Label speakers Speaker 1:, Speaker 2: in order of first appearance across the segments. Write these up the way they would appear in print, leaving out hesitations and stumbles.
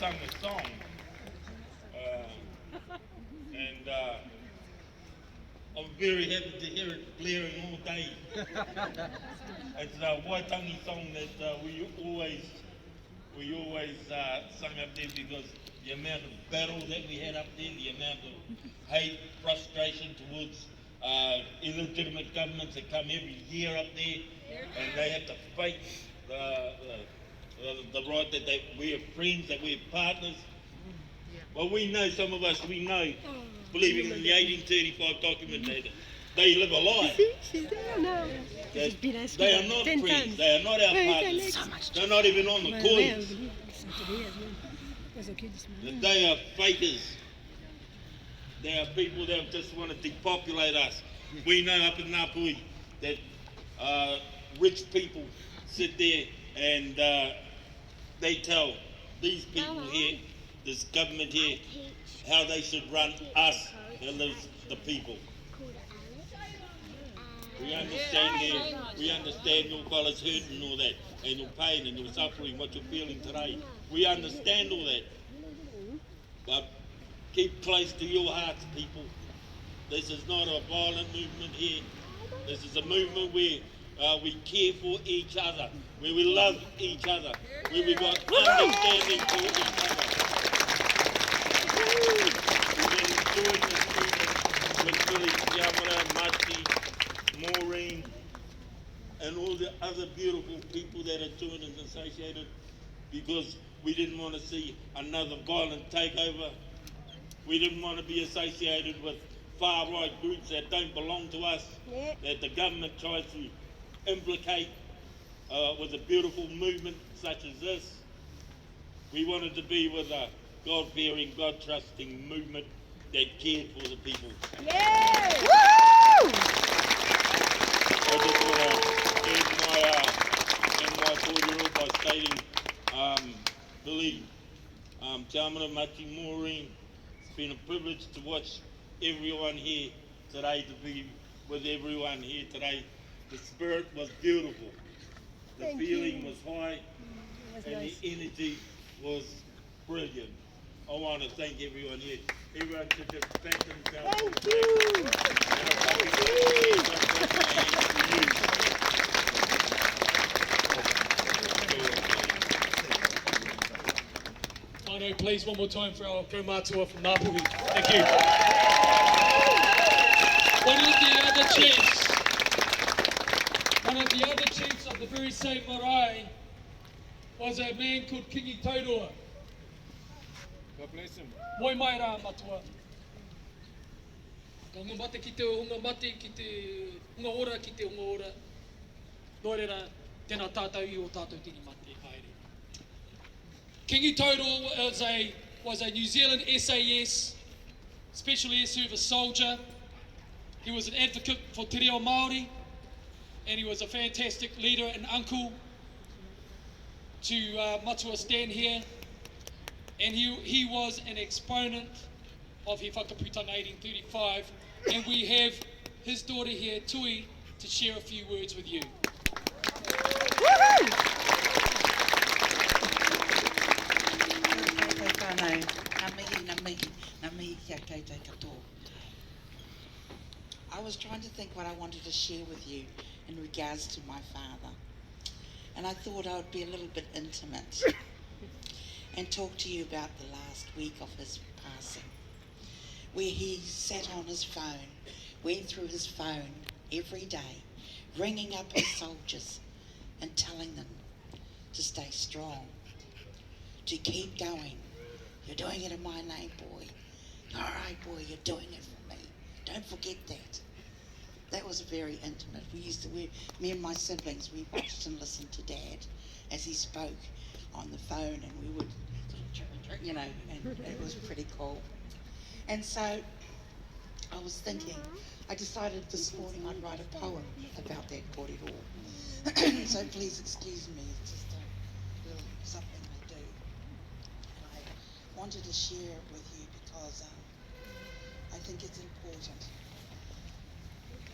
Speaker 1: sung a song, and I'm very happy to hear it blaring all day. It's a Waitangi song that we always sung up there because the amount of battle that we had up there, the amount of hate, frustration towards illegitimate governments that come every year up there, and they have to fight the right that we're friends, that we're partners. Well, we know, some of us, we know, believing in the 1835 document, that they live a lie. That they are not friends, they are not our partners, they're not even on the coins. That they are fakers. They are people that just want to depopulate us. We know up in Ngāpui that rich people sit there and they tell these people here, this government here, how they should run us, the people. We understand your fellas hurt and all that, and your pain and your suffering, what you're feeling today. We understand all that. But keep close to your hearts, people. This is not a violent movement here. This is a movement where we care for each other, where we love each other, where we got understanding for each other. We've been enjoying this movement with Billy, Yamara, Mati, Maureen, and all the other beautiful people that are joined and associated, because we didn't want to see another violent takeover. We didn't want to be associated with far-right groups that don't belong to us, that the government tries to implicate with a beautiful movement such as this. We wanted to be with a God-fearing, God-trusting movement that cared for the people.
Speaker 2: Yeah! Woo!
Speaker 1: I just want to end my 4-year-old by stating, Billy, Chamara, Mati, Maureen, it's been a privilege to watch everyone here today, to be with everyone here today. The spirit was beautiful. The feeling was high, and the energy was brilliant. I want to thank everyone here. Everyone should just thank themselves.
Speaker 2: Thank you.
Speaker 3: Mano, please, one more time for our kaumātua from Ngāpui. Thank you. One of the other chiefs of the very same marae was a man called Kingi Taurua.
Speaker 4: God bless him.
Speaker 3: Moi mai rā matua. Ka hunga mate ki te hunga mate, ki te hunga ora ki te hunga ora. Nō reira, tēnā tātou I o tātou tini mate haere. Kingi Taurua was a New Zealand SAS, Special Air Service soldier. He was an advocate for te reo Māori, and he was a fantastic leader and uncle to Matua Stan here. And he was an exponent of He Whakaputanga 1835, and we have his daughter here, Tui, to share a few words with you.
Speaker 5: I was trying to think what I wanted to share with you in regards to my father, and I thought I would be a little bit intimate and talk to you about the last week of his passing, where he sat on his phone, went through his phone every day, ringing up his soldiers and telling them to stay strong, to keep going. You're doing it in my name, boy. All right, boy, you're doing it for me. Don't forget that. That was very intimate. Me and my siblings, we watched and listened to Dad as he spoke on the phone, and we would, you know, and it was pretty cool. And so I was thinking, I decided this morning I'd write a poem about that kōrero. So please excuse me, it's just a little something I do. And I wanted to share it with you because I think it's important.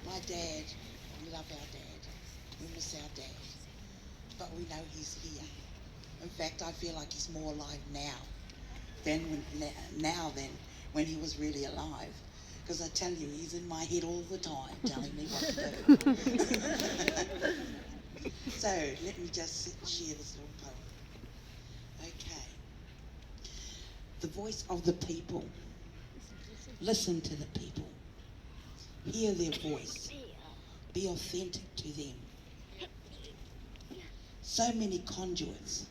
Speaker 5: My dad, we love our dad, we miss our dad, but we know he's here. In fact, I feel like he's more alive now than when he was really alive. Because I tell you, he's in my head all the time, telling me what to do. So let me just share this little poem. Okay. The voice of the people. Listen to the people. Hear their voice. Be authentic to them. So many conduits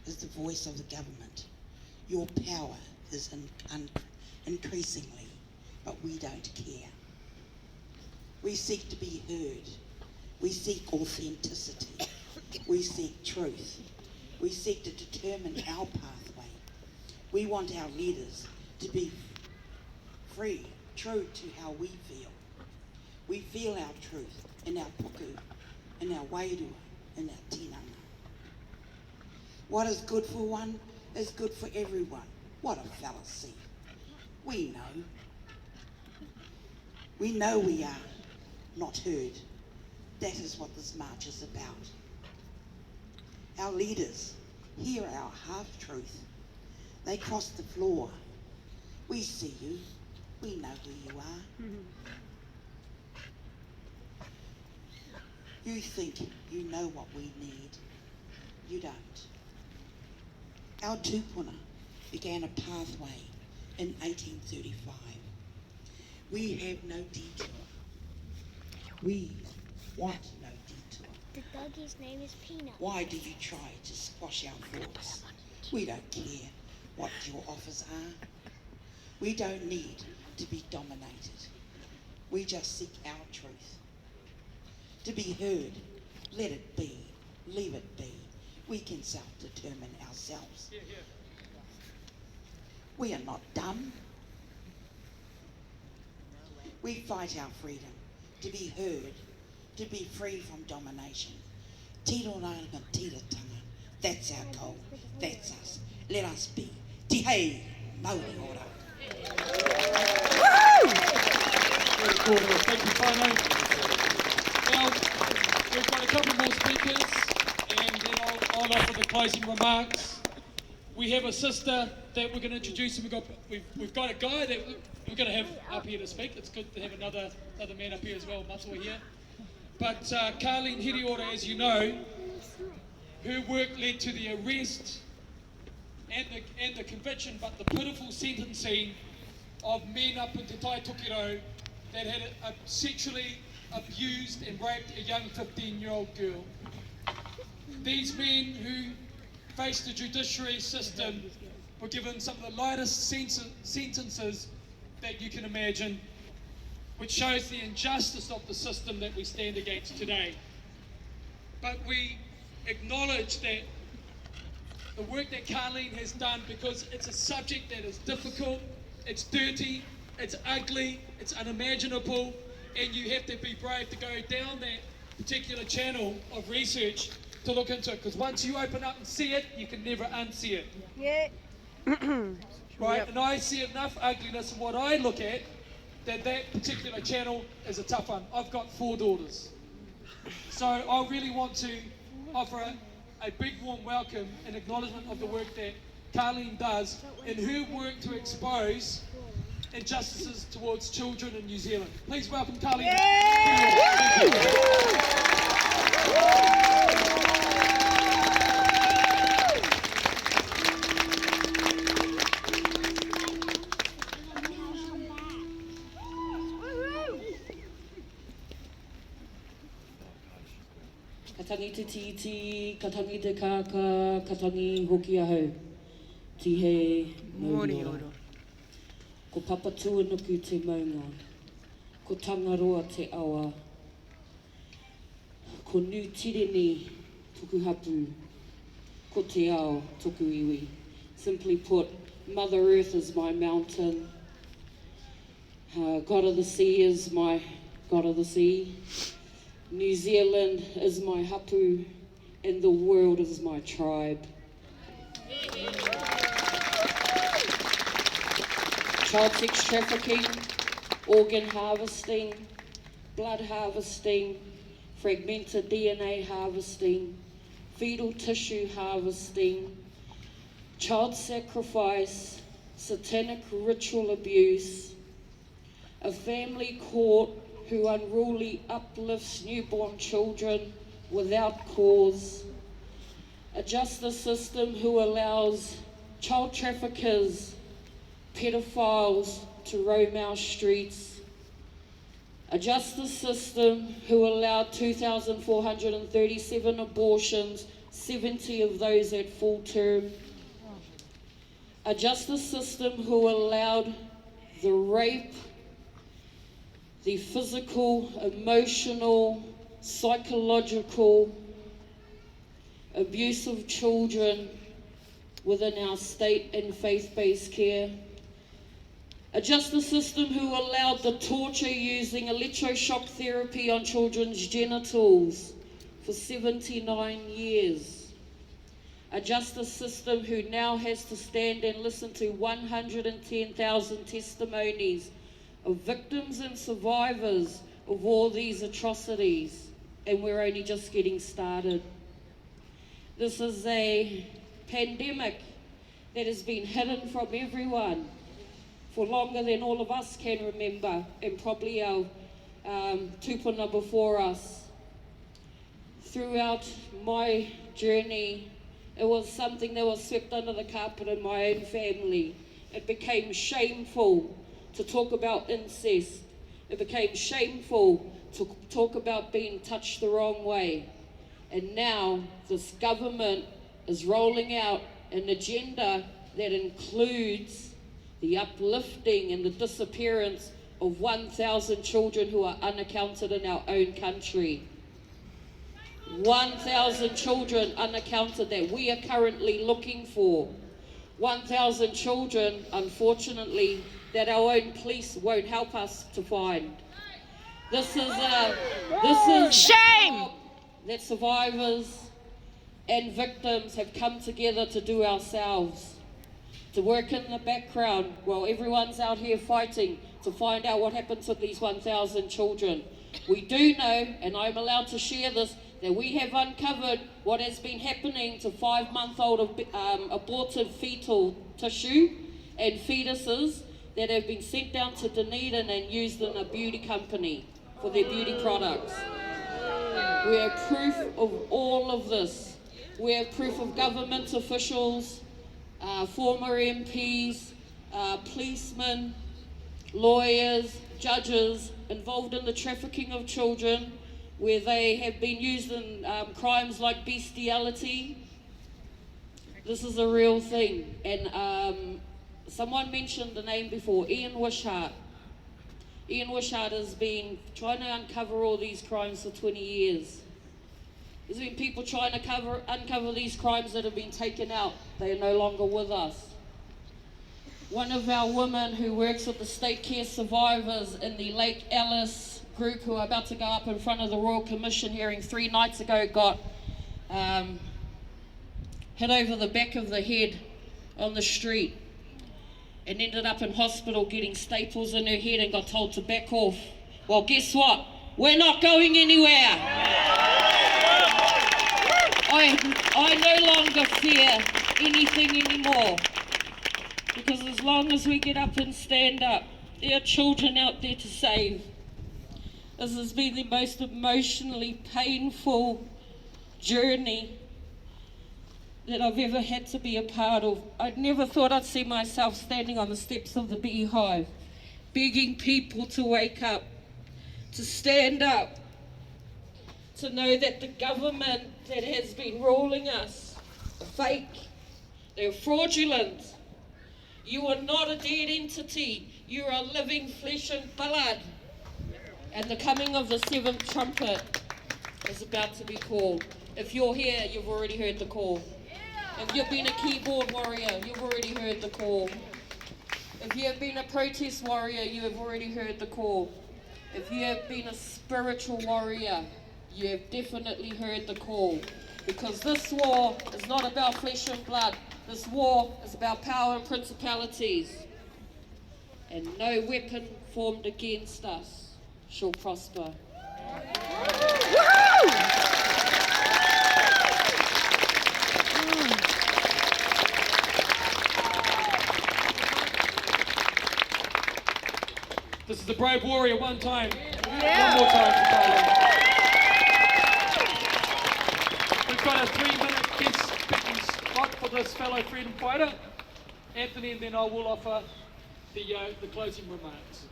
Speaker 5: is the voice of the government. Your power is increasingly, but we don't care. We seek to be heard. We seek authenticity. We seek truth. We seek to determine our pathway. We want our leaders to be free, true to how we feel. We feel our truth in our puku, in our wairua, in our tinana. What is good for one is good for everyone. What a fallacy. We know. We know we are not heard. That is what this march is about. Our leaders hear our half-truth. They cross the floor. We see you. We know who you are. You think you know what we need. You don't. Our tūpuna began a pathway in 1835. We have no detour. We want no detour.
Speaker 6: The doggy's name is Peanut.
Speaker 5: Why do you try to squash our thoughts? We don't care what your offers are. We don't need to be dominated. We just seek our truth. To be heard, let it be, leave it be. We can self-determine ourselves. We are not dumb. We fight our freedom, to be heard, to be free from domination. Tironanga tiratanga, that's our goal, that's us. Let us be. Te hei, mauri ora.
Speaker 3: Very cool. Thank you, Whānau. Now, we've got a couple more speakers, and then I'll offer the closing remarks. We have a sister that we're going to introduce, and we've got a guy that we're going to have up here to speak. It's good to have another man up here as well, Matua here. But Carleen Hiriora, as you know, her work led to the arrest and the conviction, but the pitiful sentencing of men up in Te Tai Tokiro that had sexually abused and raped a young 15-year-old girl. These men who faced the judiciary system were given some of the lightest sentences that you can imagine, which shows the injustice of the system that we stand against today. But we acknowledge that the work that Carleen has done, because it's a subject that is difficult, it's dirty, it's ugly, it's unimaginable, and you have to be brave to go down that particular channel of research to look into it, because once you open up and see it, you can never unsee it.
Speaker 2: Yeah.
Speaker 3: Right,
Speaker 2: Yep.
Speaker 3: and I see enough ugliness in what I look at that particular channel is a tough one. I've got 4 daughters. So I really want to offer a big warm welcome and acknowledgement of the work that Carleen does in her work to expose injustices towards children in New Zealand. Please welcome Carleen.
Speaker 7: Katangi te titi, katangi te kāka, katangi hoki ahau. Ti he mauri ora. Ko papatu nuku te maunga. Ko tangaroa te awa. Ko nu tireni tuku hapu. Ko te ao tuku iwi. Simply put, Mother Earth is my mountain. God of the sea is my God of the sea. New Zealand is my hapu, and the world is my tribe. Child sex trafficking, organ harvesting, blood harvesting, fragmented DNA harvesting, fetal tissue harvesting, child sacrifice, satanic ritual abuse, a family court who unruly uplifts newborn children without cause, a justice system who allows child traffickers, pedophiles to roam our streets, a justice system who allowed 2,437 abortions, 70 of those at full term, a justice system who allowed the rape, the physical, emotional, psychological abuse of children within our state and faith-based care. A justice system who allowed the torture using electroshock therapy on children's genitals for 79 years. A justice system who now has to stand and listen to 110,000 testimonies of victims and survivors of all these atrocities, and we're only just getting started. This is a pandemic that has been hidden from everyone for longer than all of us can remember, and probably our tupuna before us. Throughout my journey, it was something that was swept under the carpet in my own family. It became shameful to talk about incest. It became shameful to talk about being touched the wrong way. And now this government is rolling out an agenda that includes the uplifting and the disappearance of 1,000 children who are unaccounted in our own country. 1,000 children unaccounted that we are currently looking for. 1,000 children, unfortunately, that our own police won't help us to find. This is
Speaker 2: Shame!
Speaker 7: that survivors and victims have come together to do ourselves, to work in the background while everyone's out here fighting to find out what happened to these 1,000 children. We do know, and I'm allowed to share this, that we have uncovered what has been happening to 5-month-old aborted fetal tissue and fetuses that have been sent down to Dunedin and used in a beauty company for their beauty products. We have proof of all of this. We have proof of government officials, former MPs, policemen, lawyers, judges involved in the trafficking of children, where they have been used in crimes like bestiality. This is a real thing. And someone mentioned the name before, Ian Wishart. Ian Wishart has been trying to uncover all these crimes for 20 years. There's been people trying to uncover these crimes that have been taken out. They are no longer with us. One of our women who works with the state care survivors in the Lake Alice group, who are about to go up in front of the Royal Commission hearing 3 nights ago, got hit over the back of the head on the street and ended up in hospital getting staples in her head and got told to back off. Well, guess what? We're not going anywhere. I no longer fear anything anymore, because as long as we get up and stand up, there are children out there to save. This has been the most emotionally painful journey that I've ever had to be a part of. I never thought I'd see myself standing on the steps of the Beehive, begging people to wake up, to stand up, to know that the government that has been ruling us are fake, they're fraudulent. You are not a dead entity, you are living flesh and blood. And the coming of the 7th trumpet is about to be called. If you're here, you've already heard the call. If you've been a keyboard warrior, you've already heard the call. If you have been a protest warrior, you have already heard the call. If you have been a spiritual warrior, you have definitely heard the call. Because this war is not about flesh and blood. This war is about power and principalities. And no weapon formed against us shall prosper.
Speaker 3: This is the Brave Warrior one time. One more time for Taylor. We've got a 3-minute guest speaking spot for this fellow freedom fighter, Anthony, and then I will offer the closing remarks.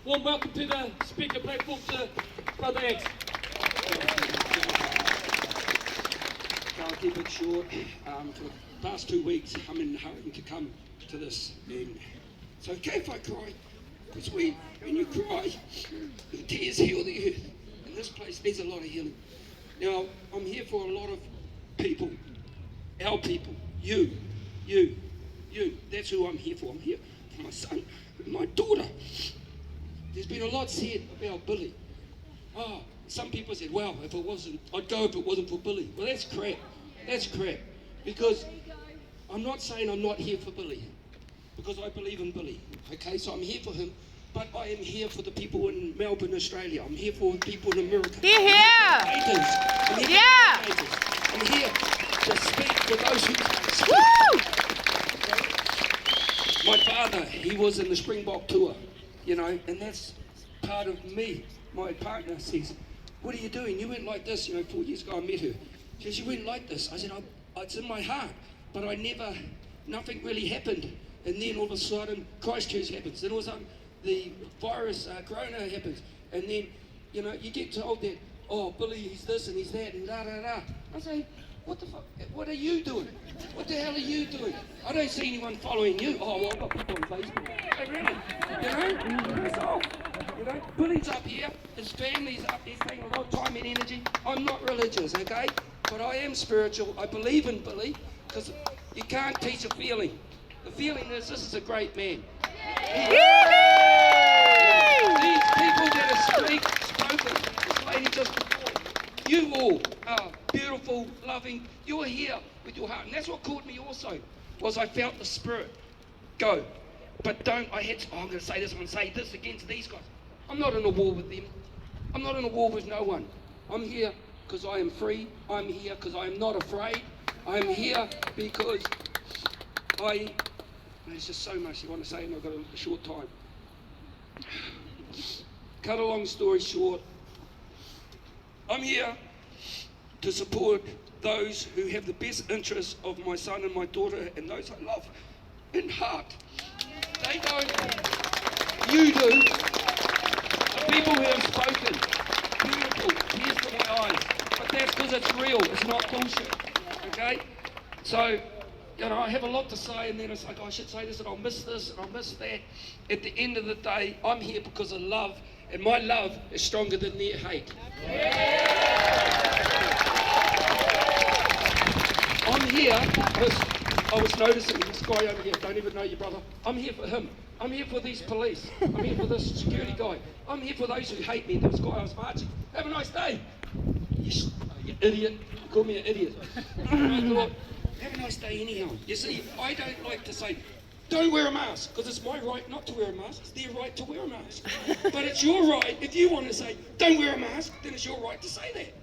Speaker 3: Warm welcome to the speaker platform to Brother Ed.
Speaker 8: I'll keep it short. For the past 2 weeks, I'm in hurrying to come to this, and it's okay if I cry, because when you cry, your tears heal the earth. In this place, there's a lot of healing. Now, I'm here for a lot of people, our people, you. That's who I'm here for. I'm here for my son and my daughter. There's been a lot said about Billy. Some people said, well, I'd go if it wasn't for Billy. Well, that's crap. That's crap. Because I'm not saying I'm not here for Billy, because I believe in Billy. Okay, so I'm here for him, but I am here for the people in Melbourne, Australia. I'm here for people in America.
Speaker 2: Here.
Speaker 8: I'm here
Speaker 2: Yeah.
Speaker 8: for the I'm here to speak for those who
Speaker 2: Woo!
Speaker 8: My father, he was in the Springbok tour, and that's part of me. My partner says, what are you doing? You went like this, 4 years ago I met her. She says, you went like this. I said, it's in my heart, but nothing really happened. And then all of a sudden, Christchurch happens. Then all of a sudden, the virus, Corona happens. And then, you get told that, oh, Billy, he's this and he's that and da-da-da. I say, what the fuck? What are you doing? What the hell are you doing? I don't see anyone following you. Oh, well, I've got people on Facebook. Hey, really? That's all. Billy's up here, his family's up there spending a lot of time and energy. I'm not religious, okay? But I am spiritual. I believe in Billy, because you can't teach a feeling. The feeling is, this is a great man. These people that are spoken, this lady just before, you all are beautiful, loving. You're here with your heart. And that's what caught me also, was I felt the Spirit go. But I'm going to say this, I'm going to say this against these guys. I'm not in a war with them. I'm not in a war with no one. I'm here because I am free. I'm here because I am not afraid. I'm here because there's just so much you want to say, and I've got a short time. Cut a long story short, I'm here to support those who have the best interests of my son and my daughter and those I love in heart. They don't. You do. The people who have spoken, beautiful, tears to my eyes. But that's because it's real, it's not bullshit. Okay? So, I have a lot to say, and then it's like, I should say this, and I'll miss this, and I'll miss that. At the end of the day, I'm here because of love, and my love is stronger than their hate. I'm here because I was noticing this guy over here, don't even know your brother. I'm here for him. I'm here for these police. I'm here for this security guy. I'm here for those who hate me. This guy I was marching. Have a nice day. You idiot. You call me an idiot. I thought, have a nice day anyhow. You see, I don't like to say, don't wear a mask, because it's my right not to wear a mask. It's their right to wear a mask. But it's your right, if you want to say, don't wear a mask, then it's your right to say that.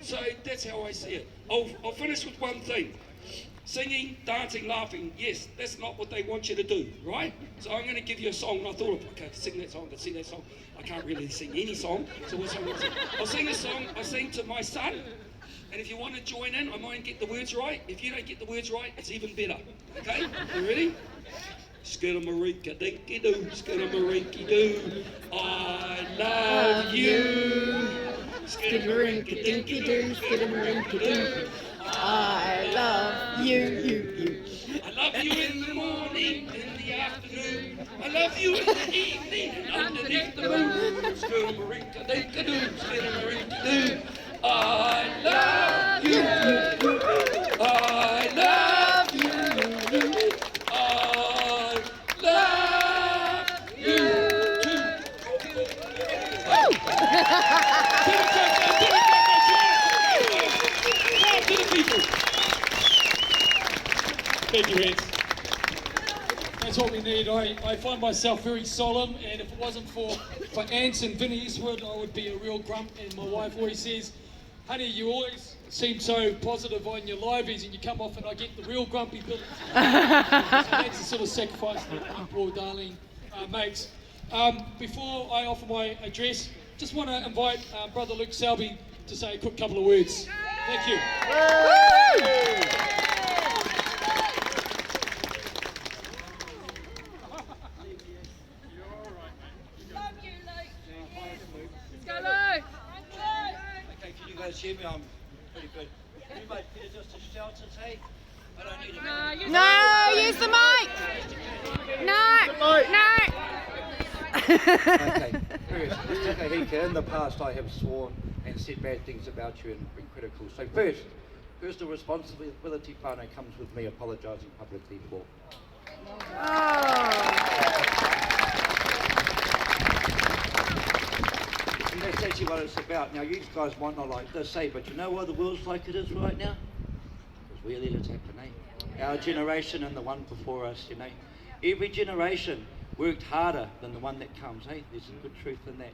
Speaker 8: So that's how I see it. I'll finish with one thing. Singing, dancing, laughing, yes, that's not what they want you to do, right? So I'm going to give you a song, and I thought, okay, sing that song, sing that song. I can't really sing any song, so what song will I sing? I'll sing a song I sing to my son, and if you want to join in, I might get the words right. If you don't get the words right, it's even better, okay? You ready? Skidamarinka dinky doo, skidamarinky doo, I love you.
Speaker 2: Skidamarinka dinky doo, skidamarinka doo. I love you.
Speaker 8: I love you in the morning, in the afternoon. I love you in the evening, and underneath the moon. Skidamarinka dinky doo, skidamarinka doo. I love you. I love you. I love you too. To the people.
Speaker 3: Thank you, Ed. That's what we need. I find myself very solemn, and if it wasn't for Ants and Vinnie Eastwood, I would be a real grump. And my wife always says, honey, you always seem so positive on your liveys, and you come off and I get the real grumpy Billy. So that's the sort of sacrifice that my poor darling makes. Before I offer my address, just want to invite Brother Luke Selby to say a quick couple of words. Thank you.
Speaker 9: Okay, can you guys hear me? I'm pretty good. Anybody Peter just to shout and say? I don't need a
Speaker 2: No, use the mic. No, no.
Speaker 9: Okay, first, just take a hika. In the past I have sworn and said bad things about you and been critical. So first the responsibility partner comes with me apologising publicly for. And that's actually what it's about. Now, you guys might not like this, but you know why the world's like it is right now? Because we let it happen, Our generation and the one before us, Every generation worked harder than the one that comes, There's some good truth in that.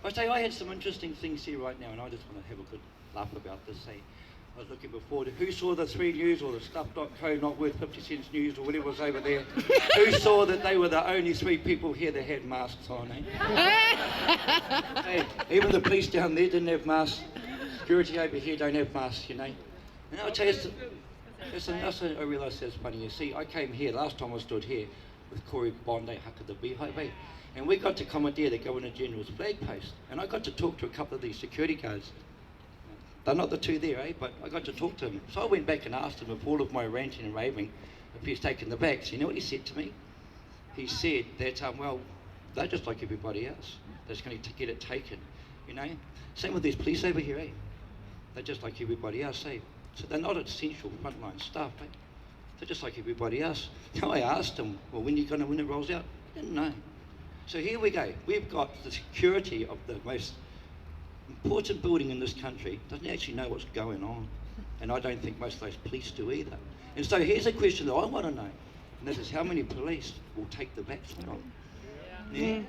Speaker 9: I say I had some interesting things here right now, and I just want to have a good laugh about this, I was looking before, who saw the 3 News or the stuff.co not worth 50 cents news or whatever was over there? Who saw that they were the only 3 people here that had masks on, Even the police down there didn't have masks. Security over here don't have masks, And I'll tell you, I realised that's funny. You see, I came here, last time I stood here with Corey Bondi, Haka the Beehive, and we got to commandeer the Governor General's flag post, and I got to talk to a couple of these security guards. They're not the 2 there, but I got to talk to him. So I went back and asked him, with all of my ranting and raving, if he's taken the backs. You know what he said to me? He said that, well, they're just like everybody else. They're just going to get it taken, Same with these police over here, They're just like everybody else, So they're not essential frontline staff, They're just like everybody else. Now I asked him, well, when it rolls out? I didn't know. So here we go. We've got the security of the most important building in this country, doesn't actually know what's going on. And I don't think most of those police do either. And so here's a question that I want to know, and that is how many police will take the vaccine on? Yeah.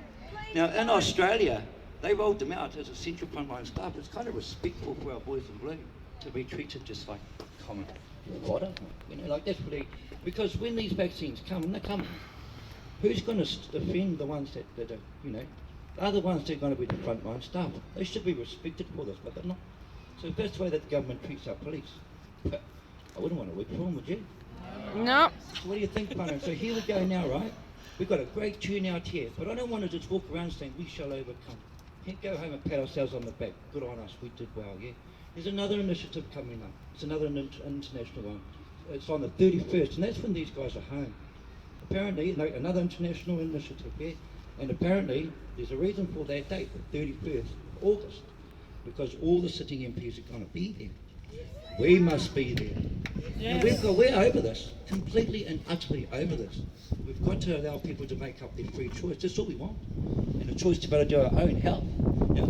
Speaker 9: Now in Australia, they rolled them out as essential frontline staff. It's kind of respectful for our boys in blue to be treated just like common water, like that's really, because when these vaccines come, and they're coming, who's going to defend the ones that are, they're the ones that are going to be the frontline staff. They should be respected for this, but they're not. So that's the way that the government treats our police. But I wouldn't want to work for them, would you?
Speaker 2: No.
Speaker 9: So what do you think, Pano? So here we go now, right? We've got a great turnout here, but I don't want to just walk around saying we shall overcome. Can't go home and pat ourselves on the back. Good on us, we did well, There's another initiative coming up. It's another international one. It's on the 31st, and that's when these guys are home. Apparently, another international initiative, And apparently, there's a reason for that date, the 31st of August, because all the sitting MPs are going to be there. We must be there. Yes. And we're over this, completely and utterly over this. We've got to allow people to make up their free choice. That's all we want. And a choice to be able to do our own health. Now,